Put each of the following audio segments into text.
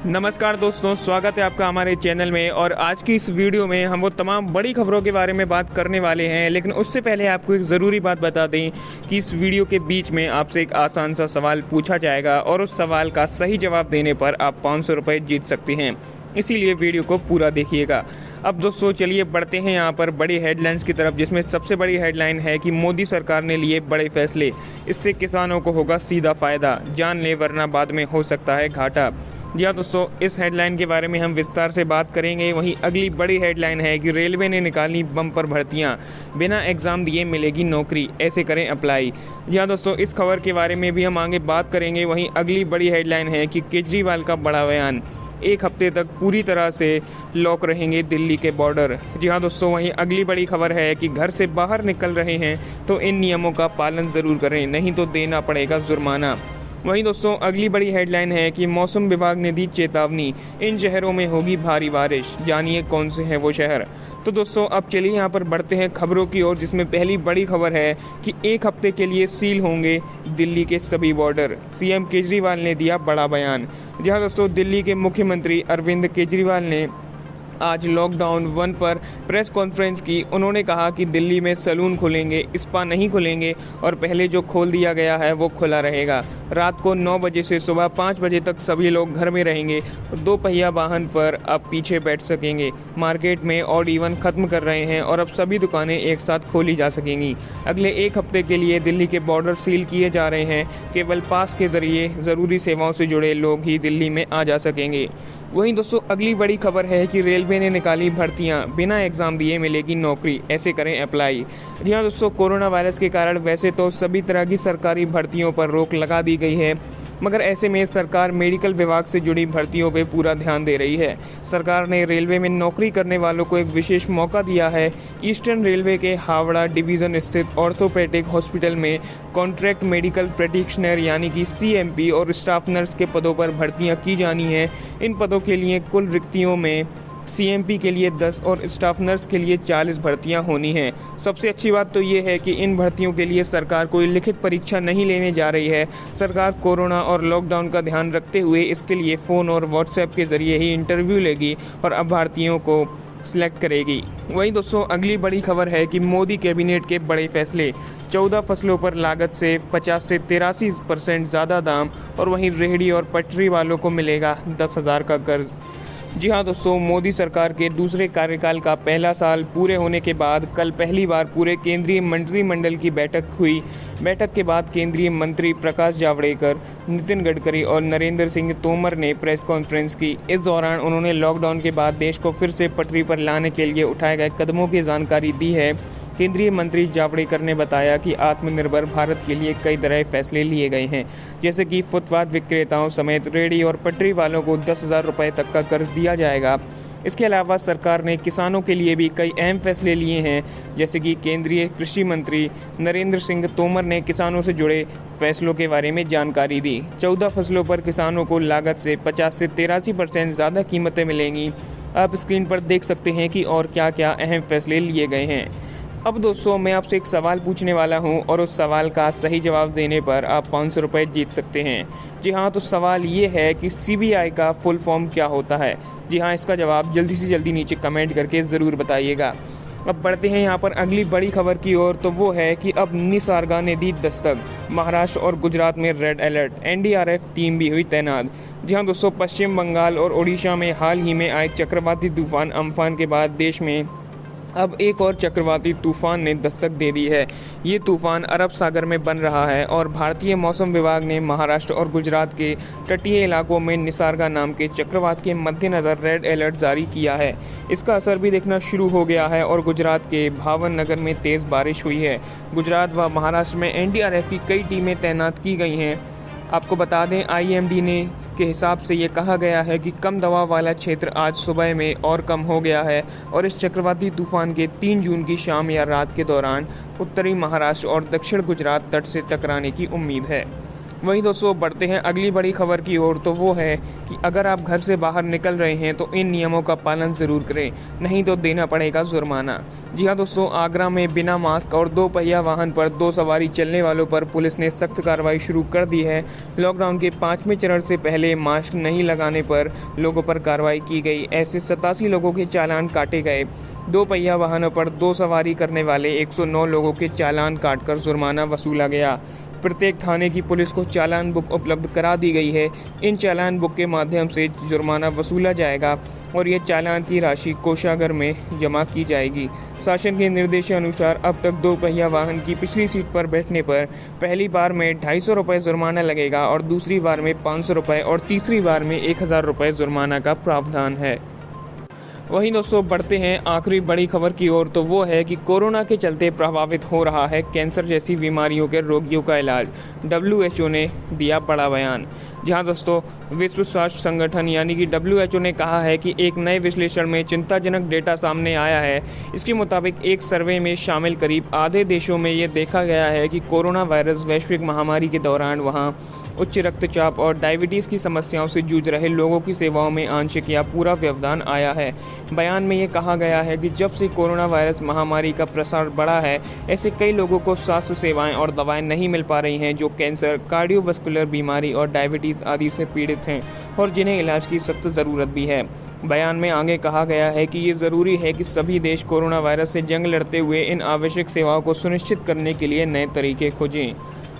नमस्कार दोस्तों, स्वागत है आपका हमारे चैनल में। और आज की इस वीडियो में हम वो तमाम बड़ी खबरों के बारे में बात करने वाले हैं। लेकिन उससे पहले आपको एक ज़रूरी बात बता दें कि इस वीडियो के बीच में आपसे एक आसान सा सवाल पूछा जाएगा और उस सवाल का सही जवाब देने पर आप 500 रुपये जीत सकते हैं। इसीलिए वीडियो को पूरा देखिएगा। अब दोस्तों चलिए बढ़ते हैं यहाँ पर बड़ी हेडलाइंस की तरफ, जिसमें सबसे बड़ी हेडलाइन है कि मोदी सरकार ने लिए बड़े फैसले, इससे किसानों को होगा सीधा फायदा, जान ले वरना बाद में हो सकता है घाटा। जी हाँ दोस्तों, इस हेडलाइन के बारे में हम विस्तार से बात करेंगे। वहीं अगली बड़ी हेडलाइन है कि रेलवे ने निकाली बम्पर भर्तियां, बिना एग्ज़ाम दिए मिलेगी नौकरी, ऐसे करें अप्लाई। जी हाँ दोस्तों, इस खबर के बारे में भी हम आगे बात करेंगे। वहीं अगली बड़ी हेडलाइन है कि केजरीवाल का बड़ा बयान, एक हफ्ते तक पूरी तरह से लॉक रहेंगे दिल्ली के बॉर्डर। जी हाँ दोस्तों, वहीं अगली बड़ी खबर है कि घर से बाहर निकल रहे हैं तो इन नियमों का पालन ज़रूर करें, नहीं तो देना पड़ेगा जुर्माना। वहीं दोस्तों अगली बड़ी हेडलाइन है कि मौसम विभाग ने दी चेतावनी, इन शहरों में होगी भारी बारिश, जानिए कौन से हैं वो शहर। तो दोस्तों अब चलिए यहाँ पर बढ़ते हैं खबरों की ओर, जिसमें पहली बड़ी खबर है कि एक हफ्ते के लिए सील होंगे दिल्ली के सभी बॉर्डर, सीएम केजरीवाल ने दिया बड़ा बयान। जहाँ दोस्तों दिल्ली के मुख्यमंत्री अरविंद केजरीवाल ने आज लॉकडाउन 1 पर प्रेस कॉन्फ्रेंस की। उन्होंने कहा कि दिल्ली में सैलून खुलेंगे, स्पा नहीं खुलेंगे और पहले जो खोल दिया गया है वो खुला रहेगा। रात को 9 बजे से सुबह 5 बजे तक सभी लोग घर में रहेंगे। 2 पहिया वाहन पर अब पीछे बैठ सकेंगे। मार्केट में ऑड इवन खत्म कर रहे हैं और अब सभी दुकानें एक साथ खोली जा सकेंगी। अगले एक हफ्ते के लिए दिल्ली के बॉर्डर सील किए जा रहे हैं। केवल पास के जरिए ज़रूरी सेवाओं से जुड़े लोग ही दिल्ली में आ जा सकेंगे। वहीं दोस्तों अगली बड़ी खबर है कि रेलवे ने निकाली भर्तियां, बिना एग्ज़ाम दिए मिलेगी नौकरी, ऐसे करें अप्लाई। जी हाँ दोस्तों, कोरोना वायरस के कारण वैसे तो सभी तरह की सरकारी भर्तियों पर रोक लगा दी गई है, मगर ऐसे में सरकार मेडिकल विभाग से जुड़ी भर्तियों पे पूरा ध्यान दे रही है। सरकार ने रेलवे में नौकरी करने वालों को एक विशेष मौका दिया है। ईस्टर्न रेलवे के हावड़ा डिवीज़न स्थित ऑर्थोपेडिक हॉस्पिटल में कॉन्ट्रैक्ट मेडिकल प्रैक्टिशनर यानी कि सीएमपी और स्टाफ नर्स के पदों पर भर्तियां की जानी हैं। इन पदों के लिए कुल रिक्तियों में सीएमपी के लिए 10 और स्टाफ नर्स के लिए 40 भर्तियां होनी हैं। सबसे अच्छी बात तो ये है कि इन भर्तियों के लिए सरकार कोई लिखित परीक्षा नहीं लेने जा रही है। सरकार कोरोना और लॉकडाउन का ध्यान रखते हुए इसके लिए फ़ोन और व्हाट्सएप के ज़रिए ही इंटरव्यू लेगी और अभ्यर्थियों को सिलेक्ट करेगी। वहीं दोस्तों अगली बड़ी खबर है कि मोदी कैबिनेट के बड़े फैसले, 14 फसलों पर लागत से 50 से 83% ज़्यादा दाम और वहीं रेहड़ी और पटरी वालों को मिलेगा 10,000 का कर्ज। जी हाँ दोस्तों, मोदी सरकार के दूसरे कार्यकाल का पहला साल पूरे होने के बाद कल पहली बार पूरे केंद्रीय मंत्रिमंडल की बैठक हुई। बैठक के बाद केंद्रीय मंत्री प्रकाश जावड़ेकर, नितिन गडकरी और नरेंद्र सिंह तोमर ने प्रेस कॉन्फ्रेंस की। इस दौरान उन्होंने लॉकडाउन के बाद देश को फिर से पटरी पर लाने के लिए उठाए गए कदमों की जानकारी दी है। केंद्रीय मंत्री जावड़ेकर ने बताया कि आत्मनिर्भर भारत के लिए कई तरह फैसले लिए गए हैं, जैसे कि फुटपाथ विक्रेताओं समेत रेहड़ी और पटरी वालों को 10,000 रुपये तक का कर्ज दिया जाएगा। इसके अलावा सरकार ने किसानों के लिए भी कई अहम फैसले लिए हैं, जैसे कि केंद्रीय कृषि मंत्री नरेंद्र सिंह तोमर ने किसानों से जुड़े फैसलों के बारे में जानकारी दी। 14 फसलों पर किसानों को लागत से 50 से 83% ज़्यादा कीमतें मिलेंगी। आप स्क्रीन पर देख सकते हैं कि और क्या क्या अहम फैसले लिए गए हैं। अब दोस्तों मैं आपसे एक सवाल पूछने वाला हूं और उस सवाल का सही जवाब देने पर आप 500 रुपये जीत सकते हैं। जी हाँ, तो सवाल ये है कि सीबीआई का फुल फॉर्म क्या होता है। जी हाँ, इसका जवाब जल्दी से जल्दी नीचे कमेंट करके ज़रूर बताइएगा। अब बढ़ते हैं यहाँ पर अगली बड़ी खबर की ओर, तो वो है कि अब निसर्गा ने दी दस्तक, महाराष्ट्र और गुजरात में रेड अलर्ट, एनडीआरएफ टीम भी हुई तैनात। जी हाँ दोस्तों, पश्चिम बंगाल और ओडिशा में हाल ही में आए चक्रवाती तूफान अम्फान के बाद देश में अब एक और चक्रवाती तूफान ने दस्तक दे दी है। ये तूफान अरब सागर में बन रहा है और भारतीय मौसम विभाग ने महाराष्ट्र और गुजरात के तटीय इलाकों में निसर्गा नाम के चक्रवात के मद्देनज़र रेड अलर्ट जारी किया है। इसका असर भी देखना शुरू हो गया है और गुजरात के भावनगर में तेज़ बारिश हुई है। गुजरात व महाराष्ट्र में एनडीआरएफ की कई टीमें तैनात की गई हैं। आपको बता दें आईएमडी ने के हिसाब से ये कहा गया है कि कम दबाव वाला क्षेत्र आज सुबह में और कम हो गया है और इस चक्रवाती तूफान के 3 जून की शाम या रात के दौरान उत्तरी महाराष्ट्र और दक्षिण गुजरात तट से टकराने की उम्मीद है। वहीं दोस्तों बढ़ते हैं अगली बड़ी खबर की ओर, तो वो है कि अगर आप घर से बाहर निकल रहे हैं तो इन नियमों का पालन ज़रूर करें, नहीं तो देना पड़ेगा जुर्माना। जी हाँ दोस्तों, आगरा में बिना मास्क और 2 पहिया वाहन पर 2 सवारी चलने वालों पर पुलिस ने सख्त कार्रवाई शुरू कर दी है। लॉकडाउन के 5वें चरण से पहले मास्क नहीं लगाने पर लोगों पर कार्रवाई की गई। ऐसे 87 लोगों के चालान काटे गए। 2 पहिया वाहनों पर 2 सवारी करने वाले 109 लोगों के चालान काटकर जुर्माना वसूला गया। प्रत्येक थाने की पुलिस को चालान बुक उपलब्ध करा दी गई है। इन चालान बुक के माध्यम से जुर्माना वसूला जाएगा और ये चालान की राशि कोषागार में जमा की जाएगी। शासन के निर्देशानुसार अब तक 2 पहिया वाहन की पिछली सीट पर बैठने पर पहली बार में 250 रुपये जुर्माना लगेगा और दूसरी बार में 500 रुपये और तीसरी बार में 1000 रुपये जुर्माना का प्रावधान है। वहीं दोस्तों बढ़ते हैं आखिरी बड़ी खबर की ओर, तो वो है कि कोरोना के चलते प्रभावित हो रहा है कैंसर जैसी बीमारियों के रोगियों का इलाज। WHO ने दिया बड़ा बयान। जहां दोस्तों विश्व स्वास्थ्य संगठन यानी कि WHO ने कहा है कि एक नए विश्लेषण में चिंताजनक डेटा सामने आया है। इसके मुताबिक एक सर्वे में शामिल करीब आधे देशों में ये देखा गया है कि कोरोना वायरस वैश्विक महामारी के दौरान वहाँ उच्च रक्तचाप और डायबिटीज़ की समस्याओं से जूझ रहे लोगों की सेवाओं में आंशिक या पूरा व्यवधान आया है। बयान में ये कहा गया है कि जब से कोरोना वायरस महामारी का प्रसार बढ़ा है, ऐसे कई लोगों को स्वास्थ्य सेवाएं और दवाएं नहीं मिल पा रही हैं जो कैंसर, कार्डियोवास्कुलर बीमारी और डायबिटीज़ आदि से पीड़ित हैं और जिन्हें इलाज की सख्त ज़रूरत भी है। बयान में आगे कहा गया है कि ये ज़रूरी है कि सभी देश कोरोना वायरस से जंग लड़ते हुए इन आवश्यक सेवाओं को सुनिश्चित करने के लिए नए तरीके खोजें।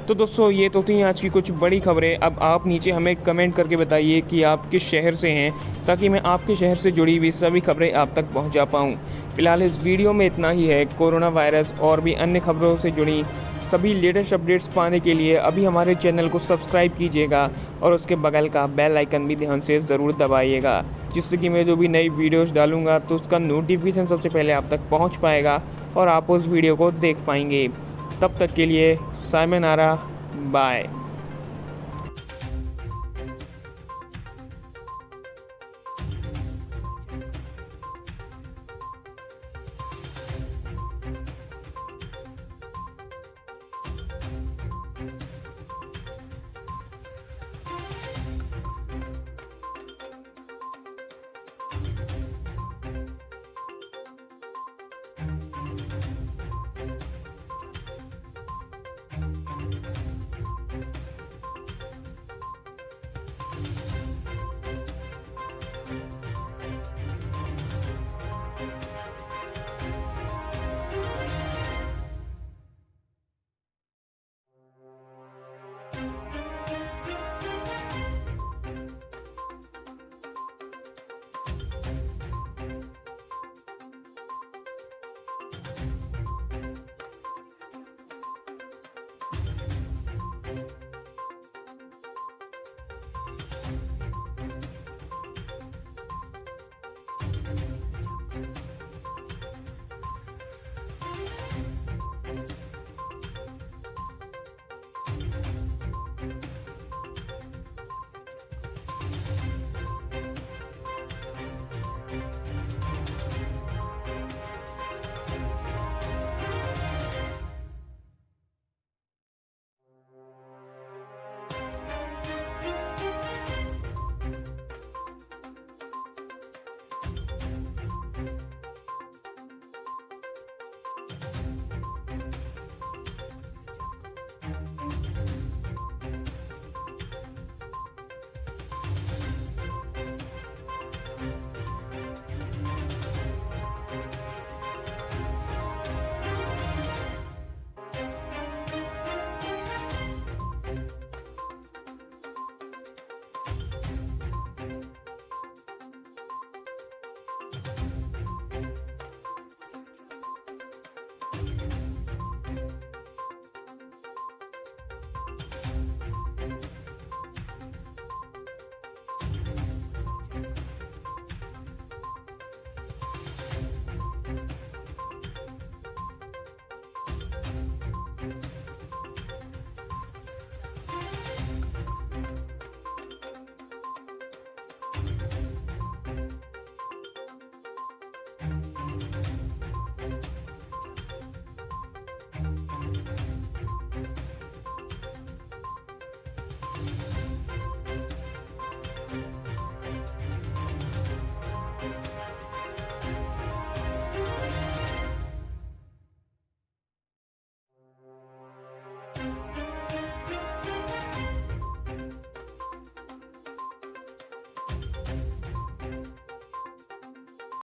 तो दोस्तों ये तो थी आज की कुछ बड़ी खबरें। अब आप नीचे हमें कमेंट करके बताइए कि आप किस शहर से हैं, ताकि मैं आपके शहर से जुड़ी हुई सभी खबरें आप तक पहुंचा पाऊं। फिलहाल इस वीडियो में इतना ही है। कोरोना वायरस और भी अन्य खबरों से जुड़ी सभी लेटेस्ट अपडेट्स पाने के लिए अभी हमारे चैनल को सब्सक्राइब कीजिएगा और उसके बगल का बेल आइकन भी ध्यान से ज़रूर दबाइएगा, जिससे कि मैं जो भी नई वीडियोज़ डालूँगा तो उसका नोटिफिकेशन सबसे पहले आप तक पहुँच पाएगा और आप उस वीडियो को देख पाएंगे। तब तक के लिए सायमनारा, बाय।